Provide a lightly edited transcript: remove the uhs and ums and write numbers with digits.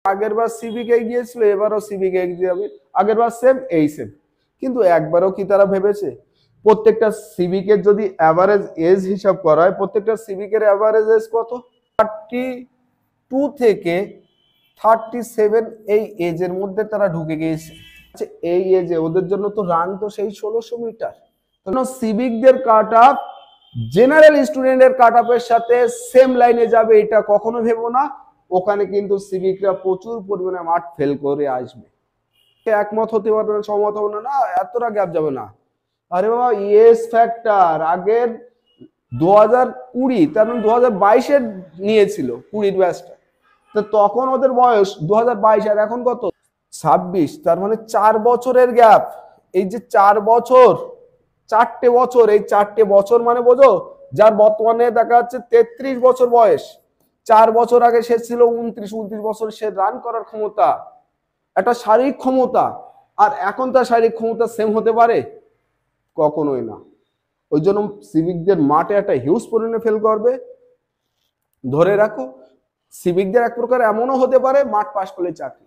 আগের বার সিভিকে গিয়েছিল, এবারও সিভিকে যাবে, আগের বার সেম এই সেম। কিন্তু একবারও কি তারা ভেবেছে প্রত্যেকটা সিভিকের যদি অ্যাভারেজ এজ হিসাব করা হয়, প্রত্যেকটা সিভিকের অ্যাভারেজ এজ কত? 32 থেকে 37 এই এজের মধ্যে তারা ঢুকে গিয়েছে। এই এজে ওদের জন্য তো রান তো সেই 1600 মিটার। সিভিকদের কাট আপ জেনারেল স্টুডেন্টের কাট আপের সাথে সেম লাইনে যাবে এটা কখনো ভেবো না। ওখানে কিন্তু সিভিকরা প্রচুর পরিমাণে মাঠ ফেল করে আসবে। একমত হতে পারবে না, সহমত হবে না, এতটা গ্যাপ যাবে না। আরে বাবা ইয়েস ফ্যাক্টর আগের 2020 তার মানে 2022-এর নিয়েছিল 20-র ব্যাচটা, তো তখন ওদের বয়স 2022 আর এখন কত 26, তার মানে 4 বছরের গ্যাপ। এই যে 4 বছর, 4টে বছর, এই 4টে বছর মানে বোঝো যার বর্তমানে দেখা যাচ্ছে 33 বছর বয়স, 4 বছর আগে সে ছিল 29 বছর, সে রান করার ক্ষমতা, একটা শারীরিক ক্ষমতা, আর এখন তার শারীরিক ক্ষমতা সেম হতে পারে? কখনোই না। ওই জন্য সিভিকদের মাঠে একটা হিউজ পরিমাণে ফেল করবে। ধরে রাখো সিভিকদের এক প্রকার এমনও হতে পারে মাঠ পাশ করলে চাকরি।